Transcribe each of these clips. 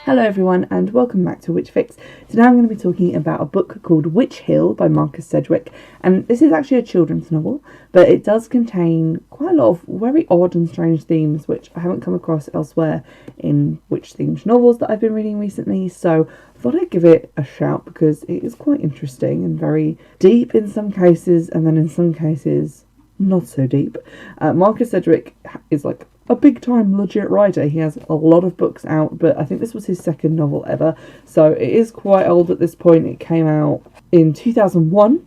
Hello everyone and welcome back to Witchfix. Today I'm going to be talking about a book called Witch Hill by Marcus Sedgwick, and this is actually a children's novel, but it does contain quite a lot of very odd and strange themes which I haven't come across elsewhere in witch-themed novels that I've been reading recently, so I thought I'd give it a shout because it is quite interesting and very deep in some cases, and then in some cases not so deep. Marcus Sedgwick is like a big time legit writer. He has a lot of books out, but I think this was his second novel ever, so it is quite old at this point. It came out in 2001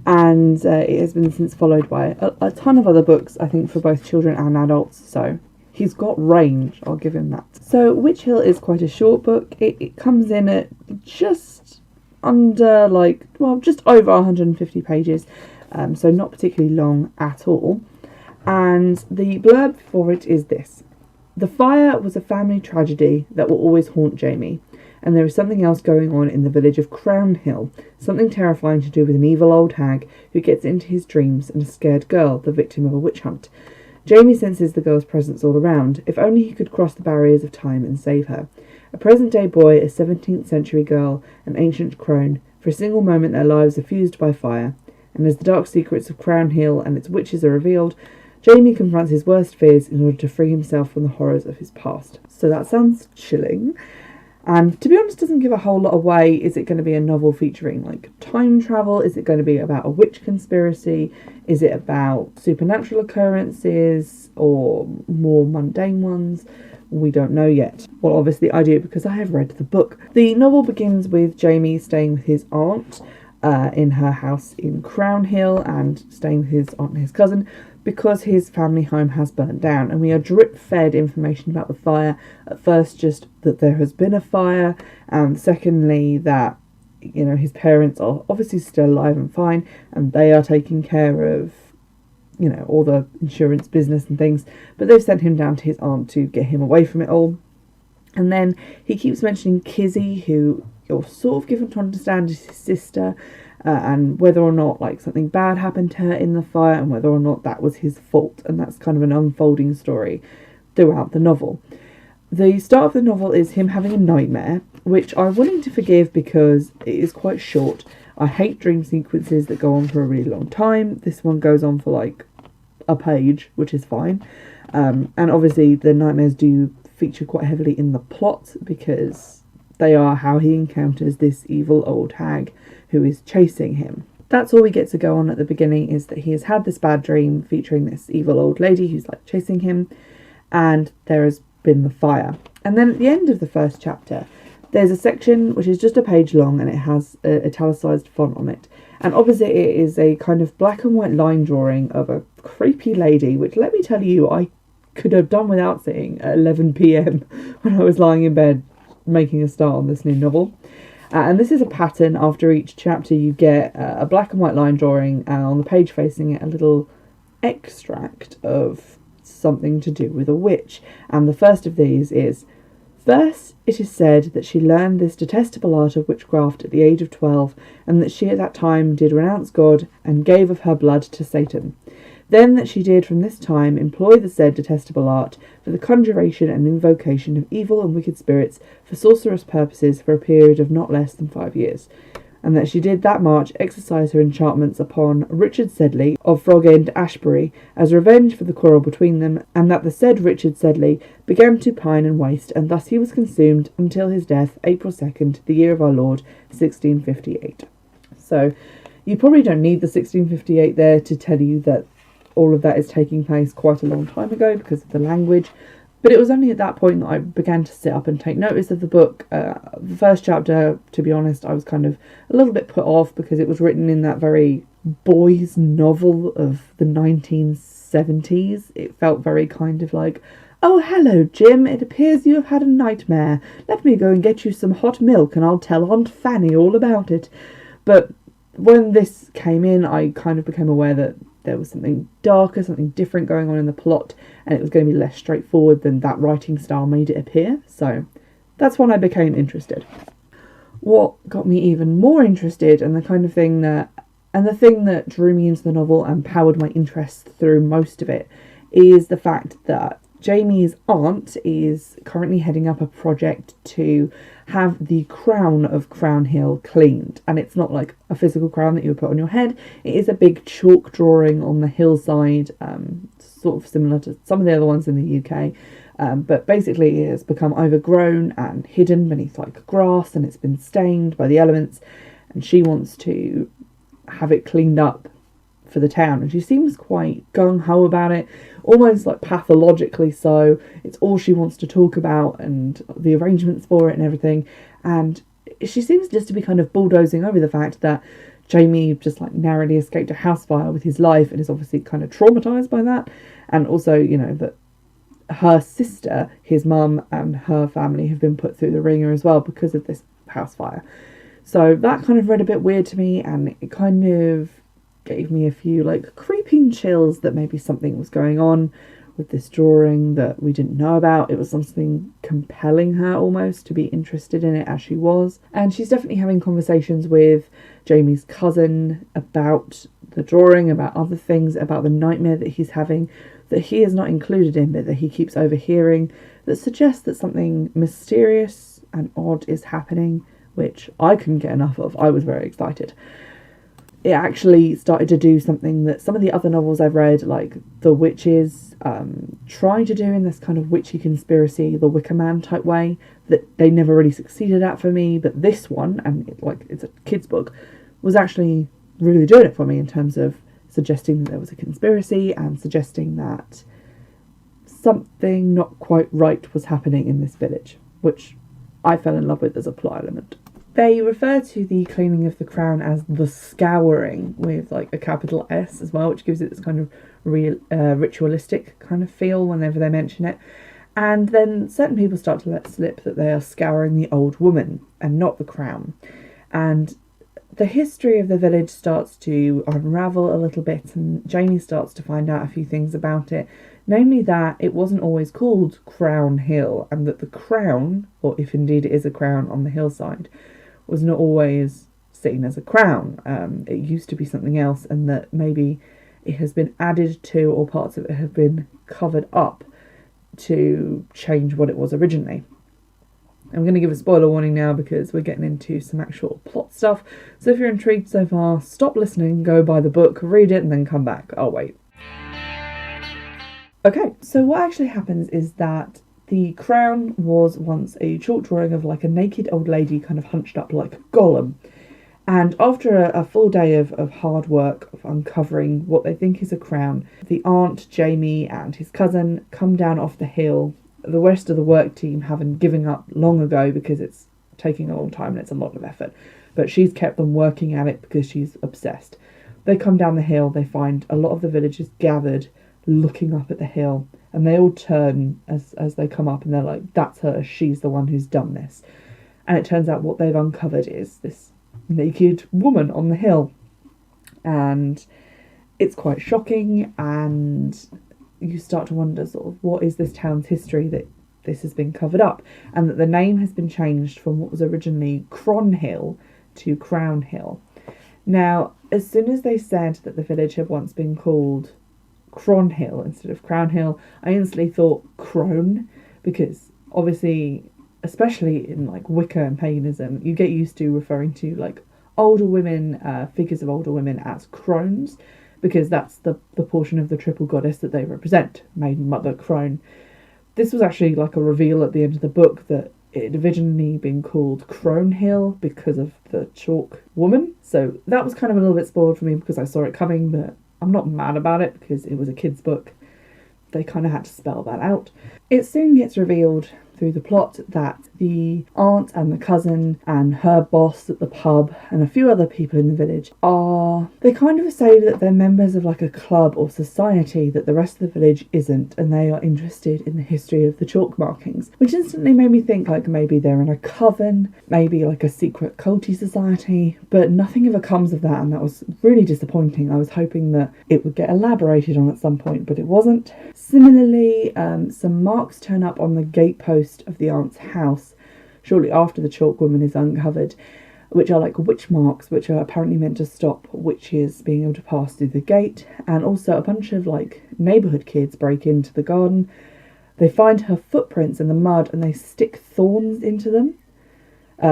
and it has been since followed by a ton of other books, I think, for both children and adults, so he's got range, I'll give him that. So Witch Hill is quite a short book. It comes in at just under just over 150 pages, so not particularly long at all. And the blurb for it is this: the fire was a family tragedy that will always haunt Jamie, and there is something else going on in the village of Crown Hill, something terrifying to do with an evil old hag who gets into his dreams and a scared girl, the victim of a witch hunt. Jamie senses the girl's presence all around. If only he could cross the barriers of time and save her. A present-day boy, a 17th century girl, an ancient crone. For a single moment their lives are fused by fire, and as the dark secrets of Crown Hill and its witches are revealed, Jamie confronts his worst fears in order to free himself from the horrors of his past. So that sounds chilling, and to be honest doesn't give a whole lot away. Is it going to be a novel featuring time travel? Is it going to be about a witch conspiracy? Is it about supernatural occurrences or more mundane ones? We don't know yet. Well, obviously I do because I have read the book. The novel begins with Jamie staying with his aunt in her house in Crown Hill and staying with his aunt and his cousin, because his family home has burnt down, and we are drip-fed information about the fire. At first, just that there has been a fire, and secondly, that, his parents are obviously still alive and fine, and they are taking care of, all the insurance business and things, but they've sent him down to his aunt to get him away from it all. And then he keeps mentioning Kizzy, who you're sort of given to understand is his sister, and whether or not something bad happened to her in the fire and whether or not that was his fault, and that's kind of an unfolding story throughout the novel. The start of the novel is him having a nightmare, which I'm willing to forgive because it is quite short. I hate dream sequences that go on for a really long time. This one goes on for a page, which is fine, and obviously the nightmares do feature quite heavily in the plot because they are how he encounters this evil old hag who is chasing him. That's all we get to go on at the beginning, is that he has had this bad dream featuring this evil old lady who's chasing him, and there has been the fire. And then at the end of the first chapter, there's a section which is just a page long and it has an italicized font on it. And opposite it is a kind of black and white line drawing of a creepy lady, which, let me tell you, I could have done without seeing at 11 p.m. when I was lying in bed making a start on this new novel. And this is a pattern. After each chapter you get a black and white line drawing, and on the page facing it a little extract of something to do with a witch. And the first of these is: first, it is said that she learned this detestable art of witchcraft at the age of 12, and that she at that time did renounce God and gave of her blood to Satan. Then that she did from this time employ the said detestable art for the conjuration and invocation of evil and wicked spirits for sorcerous purposes for a period of not less than 5 years. And that she did that March exercise her enchantments upon Richard Sedley of Frog End, Ashbury, as revenge for the quarrel between them, and that the said Richard Sedley began to pine and waste, and thus he was consumed until his death, April 2nd, the year of our Lord, 1658. So you probably don't need the 1658 there to tell you that all of that is taking place quite a long time ago because of the language, but it was only at that point that I began to sit up and take notice of the book. The first chapter, to be honest, I was kind of a little bit put off because it was written in that very boys' novel of the 1970s. It felt very kind of oh, hello, Jim, it appears you have had a nightmare. Let me go and get you some hot milk and I'll tell Aunt Fanny all about it. But when this came in, I kind of became aware that there was something darker, something different going on in the plot, and it was going to be less straightforward than that writing style made it appear. So that's when I became interested. What got me even more interested, and the thing that drew me into the novel and powered my interest through most of it, is the fact that Jamie's aunt is currently heading up a project to have the crown of Crown Hill cleaned, and it's not like a physical crown that you would put on your head. It is a big chalk drawing on the hillside, sort of similar to some of the other ones in the UK, but basically it has become overgrown and hidden beneath like grass, and it's been stained by the elements, and she wants to have it cleaned up for the town, and she seems quite gung-ho about it, almost like pathologically so. It's all she wants to talk about, and the arrangements for it and everything, and she seems just to be kind of bulldozing over the fact that Jamie just like narrowly escaped a house fire with his life and is obviously kind of traumatized by that, and also, you know, that her sister, his mum, and her family have been put through the ringer as well because of this house fire. So that kind of read a bit weird to me, and it kind of gave me a few like creeping chills that maybe something was going on with this drawing that we didn't know about. It was something compelling her almost to be interested in it as she was. And she's definitely having conversations with Jamie's cousin about the drawing, about other things, about the nightmare that he's having that he is not included in, but that he keeps overhearing, that suggests that something mysterious and odd is happening, which I couldn't get enough of. I was very excited. It actually started to do something that some of the other novels I've read, like The Witches, try to do in this kind of witchy conspiracy, the Wicker Man type way, that they never really succeeded at for me. But this one, and it's a kid's book, was actually really doing it for me in terms of suggesting that there was a conspiracy and suggesting that something not quite right was happening in this village, which I fell in love with as a plot element. They refer to the cleaning of the crown as the scouring, with like a capital S as well, which gives it this kind of real ritualistic kind of feel whenever they mention it. And then certain people start to let slip that they are scouring the old woman and not the crown. And the history of the village starts to unravel a little bit, and Jamie starts to find out a few things about it. Namely that it wasn't always called Crown Hill, and that the crown, or if indeed it is a crown on the hillside, was not always seen as a crown. It used to be something else, and that maybe it has been added to, or parts of it have been covered up to change what it was originally. I'm going to give a spoiler warning now because we're getting into some actual plot stuff. So if you're intrigued so far, stop listening, go buy the book, read it, and then come back. I'll wait. Okay, so what actually happens is that the crown was once a chalk drawing of like a naked old lady kind of hunched up like a golem. And after a full day of hard work of uncovering what they think is a crown, the aunt, Jamie, and his cousin come down off the hill. The rest of the work team having given up long ago because it's taking a long time and it's a lot of effort. But she's kept them working at it because she's obsessed. They come down the hill, they find a lot of the villagers gathered looking up at the hill, and they all turn as they come up, and they're like, that's her, she's the one who's done this. And it turns out what they've uncovered is this naked woman on the hill, and it's quite shocking, and you start to wonder sort of what is this town's history that this has been covered up, and that the name has been changed from what was originally Cron Hill to Crown Hill. Now, as soon as they said that the village had once been called Cron Hill instead of Crown Hill, I instantly thought crone, because obviously, especially in like Wicca and paganism, you get used to referring to like older women, figures of older women as crones, because that's the portion of the triple goddess that they represent, Maiden, Mother, Crone. This was actually like a reveal at the end of the book that it had originally been called Crone Hill because of the chalk woman. So that was kind of a little bit spoiled for me because I saw it coming, but I'm not mad about it because it was a kid's book. They kind of had to spell that out. It soon gets revealed through the plot that the aunt and the cousin and her boss at the pub and a few other people in the village they kind of say that they're members of like a club or society that the rest of the village isn't, and they are interested in the history of the chalk markings, which instantly made me think like maybe they're in a coven, maybe like a secret culty society, but nothing ever comes of that, and that was really disappointing. I was hoping that it would get elaborated on at some point, but it wasn't. Similarly, some marks turn up on the gatepost of the aunt's house shortly after the chalk woman is uncovered, which are like witch marks, which are apparently meant to stop witches being able to pass through the gate. And also a bunch of like neighbourhood kids break into the garden, They find her footprints in the mud and they stick thorns into them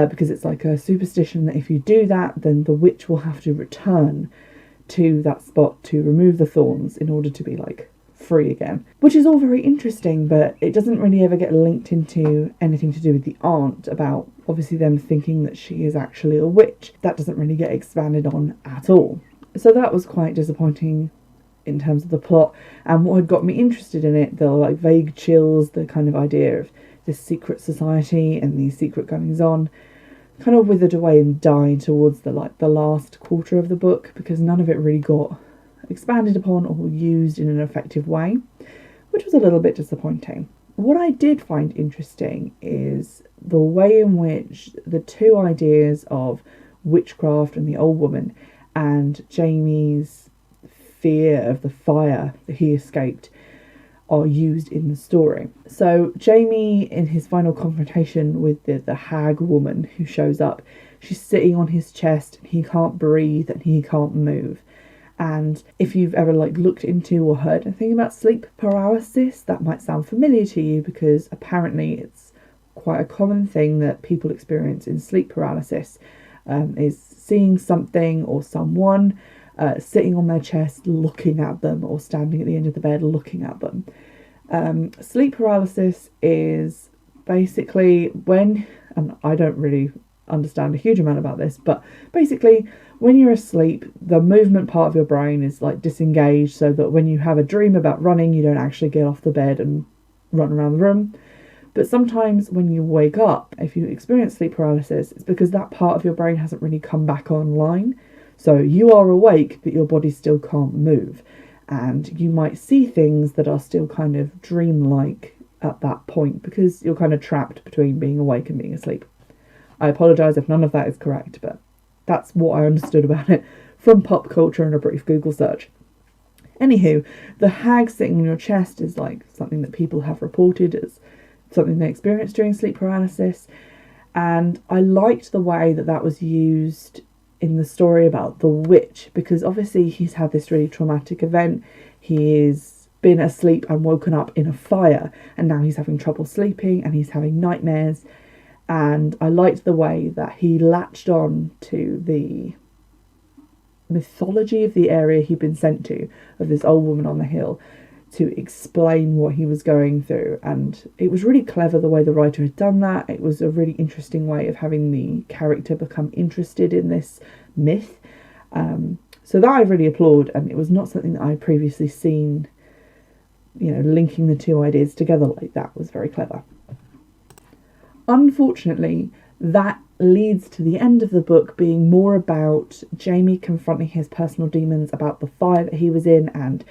because it's like a superstition that if you do that, then the witch will have to return to that spot to remove the thorns in order to be like free again, which is all very interesting, but it doesn't really ever get linked into anything to do with the aunt, about obviously them thinking that she is actually a witch. That doesn't really get expanded on at all. So that was quite disappointing in terms of the plot, and what had got me interested in it, the like vague chills, the kind of idea of this secret society and these secret goings on, kind of withered away and died towards the last quarter of the book, because none of it really got expanded upon or used in an effective way, which was a little bit disappointing. What I did find interesting is the way in which the two ideas of witchcraft and the old woman and Jamie's fear of the fire that he escaped are used in the story. So Jamie, in his final confrontation with the hag woman who shows up, she's sitting on his chest and he can't breathe and he can't move. And if you've ever looked into or heard anything about sleep paralysis, that might sound familiar to you, because apparently it's quite a common thing that people experience in sleep paralysis, is seeing something or someone sitting on their chest looking at them, or standing at the end of the bed looking at them. Sleep paralysis is basically when, and I don't really understand a huge amount about this, but basically when you're asleep, the movement part of your brain is disengaged, so that when you have a dream about running, you don't actually get off the bed and run around the room. But sometimes when you wake up, if you experience sleep paralysis, it's because that part of your brain hasn't really come back online. So you are awake, but your body still can't move. And you might see things that are still kind of dreamlike at that point, because you're kind of trapped between being awake and being asleep. I apologise if none of that is correct, but that's what I understood about it from pop culture and a brief Google search. Anywho, the hag sitting on your chest is something that people have reported as something they experienced during sleep paralysis. And I liked the way that was used in the story about the witch, because obviously he's had this really traumatic event. He's been asleep and woken up in a fire, and now he's having trouble sleeping and he's having nightmares. And I liked the way that he latched on to the mythology of the area he'd been sent to, of this old woman on the hill, to explain what he was going through. And it was really clever the way the writer had done that. It was a really interesting way of having the character become interested in this myth. So that I really applaud, and it was not something that I had previously seen. Linking the two ideas together like that was very clever. Unfortunately, that leads to the end of the book being more about Jamie confronting his personal demons about the fire that he was in, and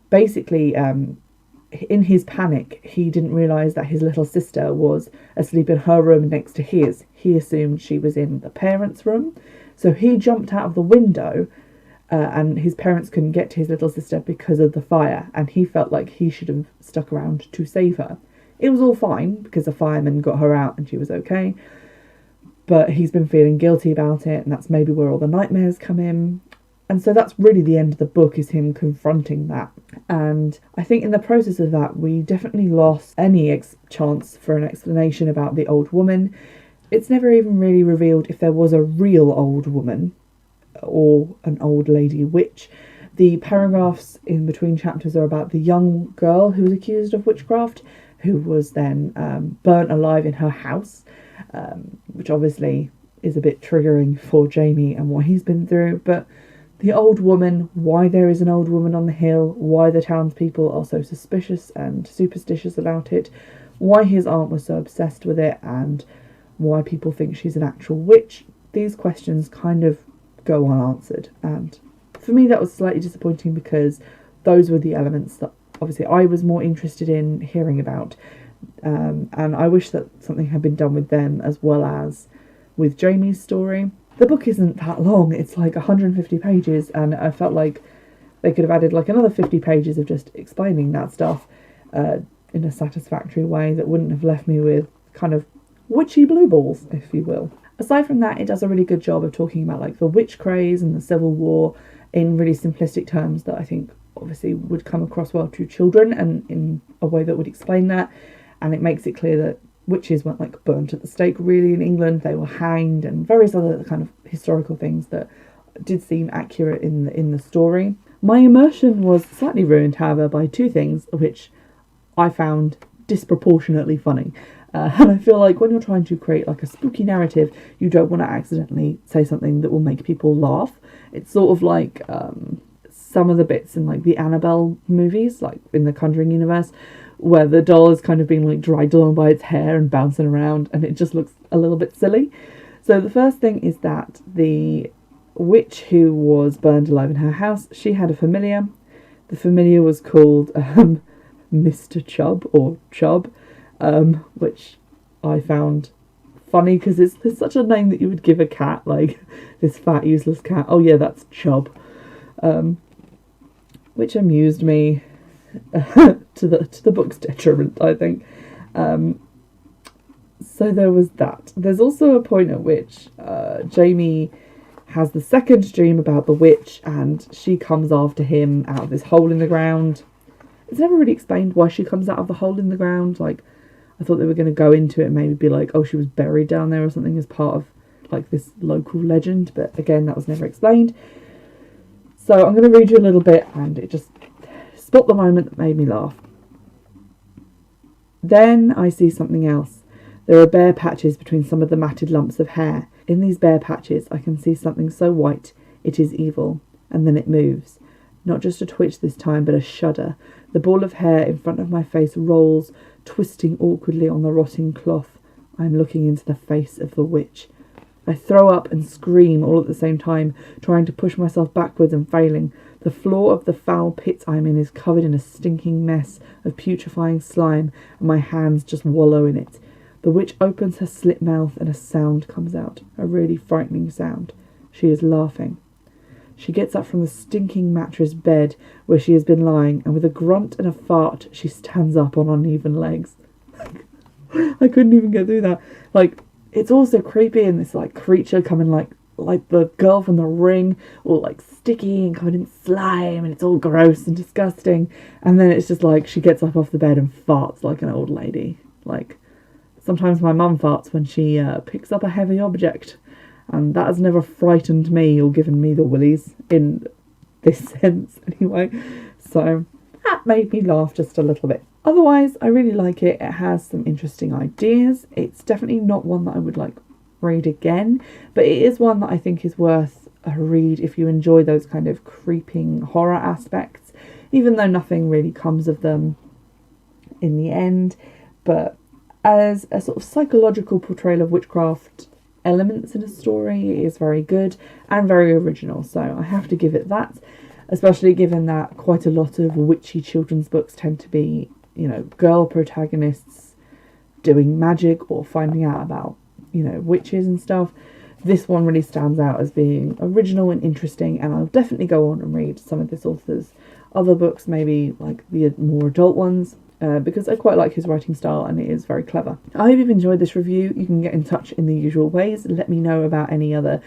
basically in his panic he didn't realise that his little sister was asleep in her room next to his. He assumed she was in the parents' room, so he jumped out of the window and his parents couldn't get to his little sister because of the fire, and he felt like he should have stuck around to save her. It was all fine because the firemen got her out and she was okay, but he's been feeling guilty about it, and that's maybe where all the nightmares come in. And so that's really the end of the book, is him confronting that. And I think in the process of that, we definitely lost any chance for an explanation about the old woman. It's never even really revealed if there was a real old woman or an old lady witch. The paragraphs in between chapters are about the young girl who was accused of witchcraft, who was then burnt alive in her house, which obviously is a bit triggering for Jamie and what he's been through. But the old woman, why there is an old woman on the hill, why the townspeople are so suspicious and superstitious about it, why his aunt was so obsessed with it, and why people think she's an actual witch. These questions kind of go unanswered, and for me that was slightly disappointing, because those were the elements that obviously I was more interested in hearing about, and I wish that something had been done with them as well as with Jamie's story. The book isn't that long, it's 150 pages, and I felt like they could have added another 50 pages of just explaining that stuff in a satisfactory way that wouldn't have left me with kind of witchy blue balls, if you will. Aside from that, it does a really good job of talking about the witch craze and the Civil War in really simplistic terms that I think obviously would come across well to children, and in a way that would explain that. And it makes it clear that witches weren't like burnt at the stake really in England. They were hanged, and various other kind of historical things that did seem accurate in the story. My immersion was slightly ruined, however, by two things which I found disproportionately funny. And I feel like when you're trying to create like a spooky narrative, you don't want to accidentally say something that will make people laugh. It's sort of like some of the bits in like the Annabelle movies, like in the Conjuring universe, where the doll is kind of being like dragged along by its hair and bouncing around, and it just looks a little bit silly. So the first thing is that the witch who was burned alive in her house, she had a familiar. The familiar was called Mr. Chubb, or Chubb, which I found funny because it's such a name that you would give a cat, like this fat useless cat. Oh yeah, that's Chubb, which amused me to the book's detriment, I think. So there was that. There's also a point at which Jamie has the second dream about the witch, and she comes after him out of this hole in the ground. It's never really explained why she comes out of the hole in the ground. Like, I thought they were going to go into it and maybe be like, oh, she was buried down there or something as part of like this local legend, but again, that was never explained. So I'm going to read you a little bit, and it just spot the moment that made me laugh. Then I see something else. There are bare patches between some of the matted lumps of hair. In these bare patches, I can see something so white it is evil, and then it moves. Not just a twitch this time, but a shudder. The ball of hair in front of my face rolls, twisting awkwardly on the rotting cloth. I am looking into the face of the witch. I throw up and scream all at the same time, trying to push myself backwards and failing. The floor of the foul pit I am in is covered in a stinking mess of putrefying slime, and my hands just wallow in it. The witch opens her slit mouth and a sound comes out, a really frightening sound. She is laughing. She gets up from the stinking mattress bed where she has been lying, and with a grunt and a fart, she stands up on uneven legs. I couldn't even get through that. Like, it's also creepy, and this like creature coming like the girl from The Ring, all like sticky and covered in slime, and it's all gross and disgusting. And then it's just like she gets up off the bed and farts like an old lady. Like, sometimes my mum farts when she picks up a heavy object, and that has never frightened me or given me the willies in this sense anyway. So that made me laugh just a little bit. Otherwise, I really like it. It has some interesting ideas. It's definitely not one that I would like read again, but it is one that I think is worth a read if you enjoy those kind of creeping horror aspects, even though nothing really comes of them in the end. But as a sort of psychological portrayal of witchcraft elements in a story, it is very good and very original, so I have to give it that, especially given that quite a lot of witchy children's books tend to be, you know, girl protagonists doing magic or finding out about, you know, witches and stuff. This one really stands out as being original and interesting, and I'll definitely go on and read some of this author's other books, maybe like the more adult ones, because I quite like his writing style and it is very clever. I hope you've enjoyed this review. You can get in touch in the usual ways. Let me know about any other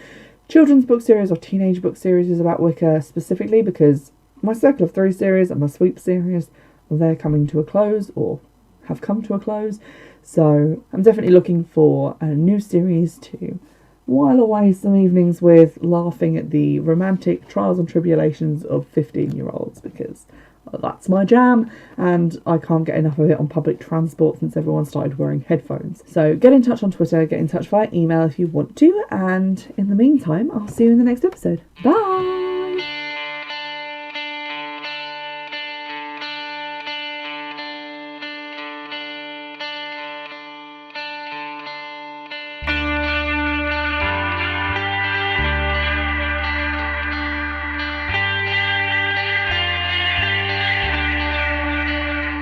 children's book series or teenage book series about Wicca specifically, because my Circle of Three series and my Sweep series, they're coming to a close or have come to a close. So I'm definitely looking for a new series to while away some evenings with, laughing at the romantic trials and tribulations of 15-year-olds, because that's my jam, and I can't get enough of it on public transport since everyone started wearing headphones. So get in touch on Twitter, get in touch via email if you want to, and in the meantime, I'll see you in the next episode. Bye!